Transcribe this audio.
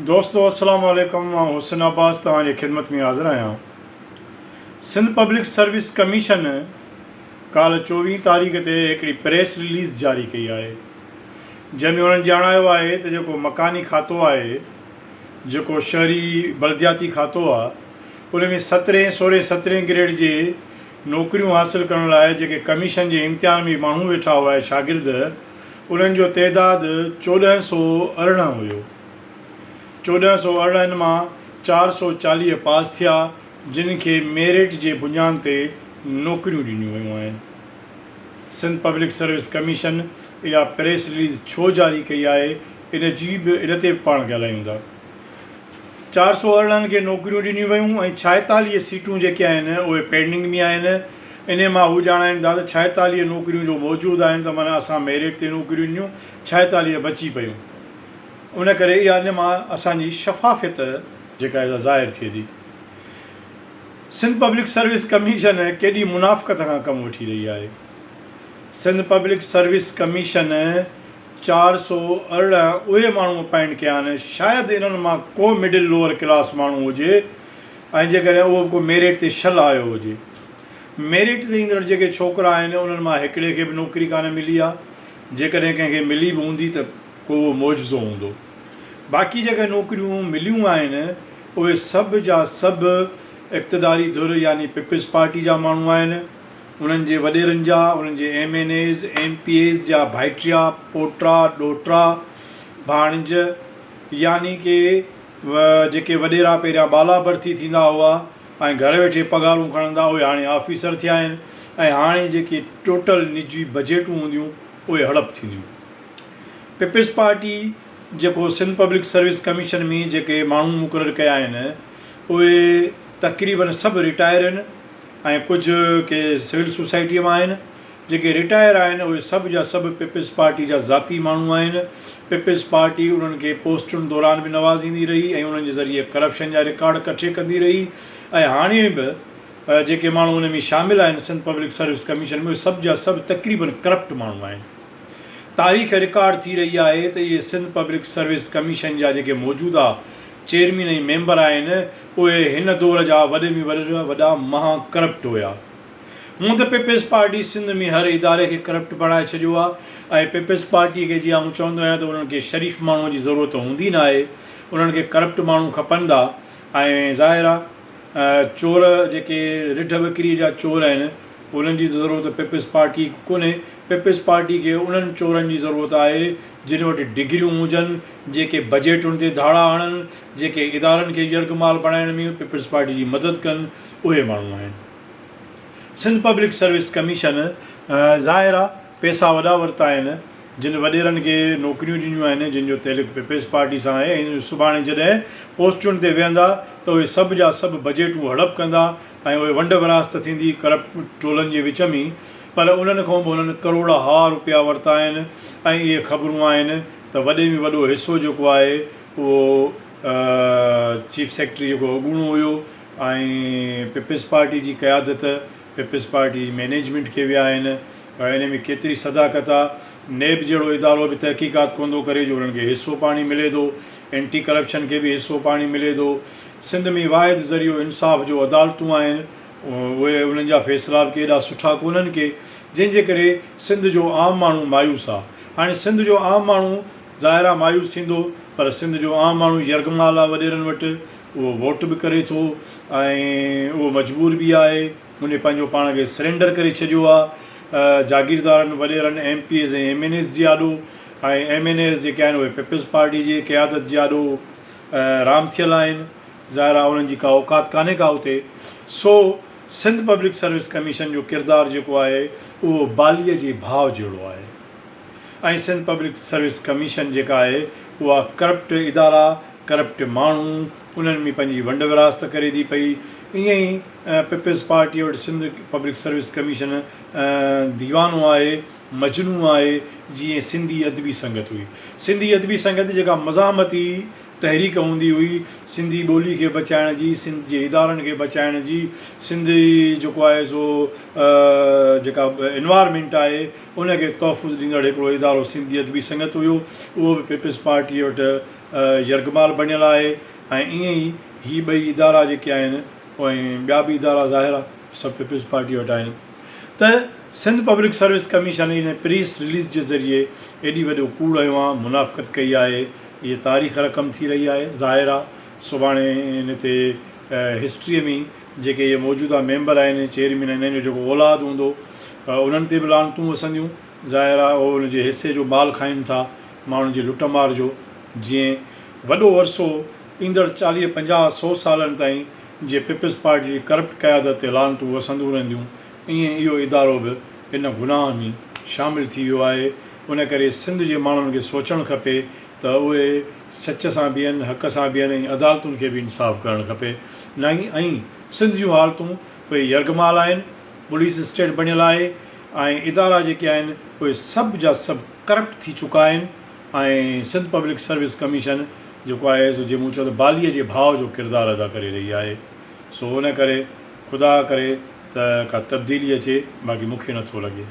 दोस्तों अस्सलाम वालेकुम। मां हुसैन अब्बास तव्हांजी ख़िदमत में हाज़िर आहियां। सिंध पब्लिक सर्विस कमीशन काल्ह 24 तारीख़ ते हिकिड़ी प्रेस रिलीज़ जारी कई आहे, जंहिंमें उन्हनि ॼाणायो आहे त जेको मकानी खातो आहे, जेको शहरी बल्दियाती खातो आहे, उन में 17, 16, 17 ग्रेड जे नौकरियूं हासिलु करण लाइ जेके कमीशन जे इम्तिहान में माण्हू वेठा हुआ शागिर्द, उन्हनि जो तइदादु 1418 हुयो। 1418 मां 440 पास थिया, जिन खे मेरिट जे बुनियाद ते नौकरियूं ॾिनियूं वयूं आहिनि। सिंध पब्लिक सर्विस कमीशन इहा प्रेस रिलीज़ छो जारी कई आहे, इन जी बि इन ते पाण ॻाल्हायूं था। 418 खे नौकरियूं ॾिनियूं वयूं ऐं 46 सीटूं जेके आहिनि उहे पेंडिंग में आहिनि। इन मां हू ॼाणाइनि था त 46 नौकरियूं जो मौजूदु आहिनि, त माना असां मेरिट ते नौकरियूं ॾिनियूं, 46 बची पियूं। उन करे इहा इन मां असांजी शफ़ाफ़ियत जेका आहे ज़ाहिर थिए थी। सिंध पब्लिक सर्विस कमीशन केॾी मुनाफ़क़त खां कमु वठी रही आहे। सिंध पब्लिक सर्विस कमीशन 418 उहे माण्हू अपॉइंट कया आहिनि, शायदि इन्हनि मां को मिडिल लोअर क्लास माण्हू हुजे ऐं जेकॾहिं उहो को मेरिट ते शल आयो हुजे। मेरिट ते ईंदड़ जेके छोकिरा आहिनि उन्हनि मां हिकिड़े खे बि नौकरी कान मिली आहे। जेकॾहिं कंहिंखे मिली बि हूंदी त को मौजज़ो हूंदो। बाक़ी जेके नौकरियूं मिलियूं आहिनि उहे सभु जा सभु इक़्तिदारी धुर यानी पीपल्स पार्टी जा माण्हू आहिनि। उन्हनि जे वॾेरनि जा, उन्हनि जे MNAs MPAs जा भाइटिया, पोटा, ॾोहिटा, भाणज, यानी कि जेके वॾेरा पहिरियां बाला भर्ती थींदा हुआ ऐं घर वेठे पघारूं खणंदा, उहे हाणे ऑफिसर थिया आहिनि ऐं हाणे जेके टोटल निजी बजेटूं हूंदियूं उहे हड़प थींदियूं। पीपल्स पार्टी जेको सिंध पब्लिक सर्विस कमीशन में जेके माण्हू मुक़ररु कया आहिनि उहे तक़रीबन सभु रिटायर आहिनि ऐं कुझु के सिविल सोसाइटीअ मां आहिनि। जेके रिटायर आहिनि उहे सभु जा सभु पीपल्स पार्टी जा ज़ाती माण्हू आहिनि। पीपल्स पार्टी उन्हनि खे पोस्टुनि दौरान बि नवाज़ींदी रही ऐं उन्हनि जे ज़रिए करप्शन जा रिकॉर्ड कठे कंदी रही ऐं हाणे बि जेके माण्हू उन में शामिलु आहिनि सिंध पब्लिक सर्विस कमीशन में, उहे सभु जा सभु तक़रीबन करप्ट माण्हू आहिनि। तारीख़ रिकॉर्ड थी रही आहे त इहे सिंध पब्लिक सर्विस कमीशन जा जेके मौजूदा चेयरमैन ऐं मेंबर आहिनि उहे हिन दौर जा वॾे में वॾा महा करप्ट हुया। हूअं त पीपल्स पार्टी सिंध में हर इदारे खे करप्ट बणाए छॾियो आहे ऐं पीपल्स पार्टीअ खे जीअं आउं चवंदो आहियां त उन्हनि खे शरीफ़ माण्हूअ जी ज़रूरत हूंदी न आहे, उन्हनि खे करप्ट माण्हू खपंदा। ऐं ज़ाहिर आहे चोर जेके रिढ बकरीअ जा चोर आहिनि उन्हनि जी ज़रूरत पीपल्स पार्टी कोन्हे। पीपल्स पार्टी खे उन्हनि चोरनि जी ज़रूरत आहे जिन वटि डिग्रियूं हुजनि, जेके बजेटुनि ते धाड़ा हणनि, जेके इदारनि खे यर्गमाल बणाइण में पीपल्स पार्टी जी मदद कनि, उहे माण्हू आहिनि। सिंध पब्लिक सर्विस कमीशन ज़ाहिर आहे पैसा वॾा वरिता आहिनि, जिन वॾेरनि खे नौकरियूं ॾिनियूं आहिनि, जिन जो तइल्लुक़ पीपल्स पार्टी सां आहे ऐं सुभाणे जॾहिं पोस्टुनि ते वेहंदा त उहे सभु जा सभु बजेटूं हड़प कंदा ऐं उहे वंड विरासत थींदी करप्ट टोलनि जे विच में। पर उन्हनि खां बि उन्हनि करोड़ रुपया वरिता आहिनि ऐं इहे ख़बरूं आहिनि त वॾे में वॾो हिसो जेको आहे उहो चीफ सेक्रेटरी जेको अॻूणो हुयो ऐं पीपल्स पार्टी जी क़यादत पीपल्स पार्टी मैनेजमेंट खे विया आहिनि। इन में केतिरी सदाकत आहे। नेब जहिड़ो इदारो बि तहक़ीक़ात कोन थो करे जो उन्हनि खे हिसो पाणी मिले थो, एंटी करप्शन खे बि हिसो पाणी मिले थो। सिंध में वाहिद ज़रियो इंसाफ़ जो अदालतूं आहिनि, उहे उन्हनि जा फ़ैसिला बि केॾा सुठा कोन्हनि के, जंहिंजे करे सिंध जो आम माण्हू मायूस आहे। हाणे सिंध जो आम माण्हू ज़ाहिर आहे मायूस थींदो, पर सिंध जो आम माण्हू यर्गमाल आहे वॾेरनि वटि, उहो वोट बि करे थो ऐं उहो मजबूर बि आहे, उन पंहिंजो पाण खे सरेंडर करे छॾियो आहे जागीरदारनि वॾेरनि MPAs ऐं MNAs जे आॾो। ऐं MNAs जेके आहिनि उहे पीपल्स पार्टी जे क़यादत जे आॾो राम थियल आहिनि। ज़ाहिर आहे उन्हनि जी का औकात कान्हे का उते। सो सिंध पब्लिक सर्विस कमीशन जो किरदारु जेको आहे उहो बालीअ जे भाव जहिड़ो आहे ऐं सिंध पब्लिक सर्विस कमीशन जेका आहे उहा करप्ट इदारा, करप्ट माण्हू, उन्हनि में पंहिंजी वंड विरासत करे थी पई। ईअं ई पीपल्स पार्टी वटि सिंध पब्लिक सर्विस कमीशन दीवानो आहे, मजनू आहे, जीअं सिंधी अदबी संगत हुई। सिंधी अदबी संगत जेका मज़ामती तहरीक हूंदी हुई सिंधी ॿोली खे बचाइण जी, सिंध जे इदारनि खे बचाइण जी, सिंधी जेको आहे सो जेका एनवायरमेंट आहे उनखे तहफ़ुज़ ॾींदड़ हिकिड़ो इदारो सिंधी अदबी संगत हुयो। उहो बि पीपल्स पार्टी वटि यरगमाल बणियल आहे ऐं ईअं ई ही ॿई इदारा जेके आहिनि ऐं ॿिया बि इदारा ज़ाहिर आहे सभु पीपल्स पार्टी वटि आहिनि। त सिंध पब्लिक सर्विस कमीशन इन प्रेस रिलीज़ जे ज़रिए एॾी वॾो कूड़ हयो आहे, मुनाफ़क़त कई आहे, इहा तारीख़ रक़म थी रही आहे। ज़ाहिर आहे सुभाणे इन ते हिस्ट्रीअ में जेके इहे मौजूदा मेंबर आहिनि, चेयरमैन आहिनि, इन्हनि जो जेको औलाद हूंदो उन्हनि ते बि लानतूं वसंदियूं। ज़ाहिर आहे उहो उनजे हिसे जो माल खाइनि था, माण्हुनि जी लुटमार जो। जीअं वॾो अरसो ईंदड़ 40-50-100 सालनि ताईं जीअं पीपल्स पार्टी जी करप्ट क़यादत ते लानतूं वसंदियूं रहंदियूं, ईअं इहो इदारो बि इन गुनाह में शामिलु थी वियो आहे। उन करे सिंध जे माण्हुनि खे सोचणु खपे त उहे सच सां बीहनि, हक़ सां बीहनि ऐं अदालतुनि खे बि इंसाफ़ु करणु खपे। न ई ऐं सिंध जूं हालतूं उहे यरगमाल आहिनि, पुलिस स्टेट बणियल आहे ऐं इदारा जेके आहिनि उहे सभु जा सभु करप्ट थी चुका आहिनि। ऐं सिंध पब्लिक सर्विस कमीशन जेको आहे सो जीअं मूं चयो त बालीअ जे भाव जो किरदारु अदा करे रही आहे। सो उन करे ख़ुदा करे त का तब्दीली अचे, बाक़ी मूंखे नथो लॻे।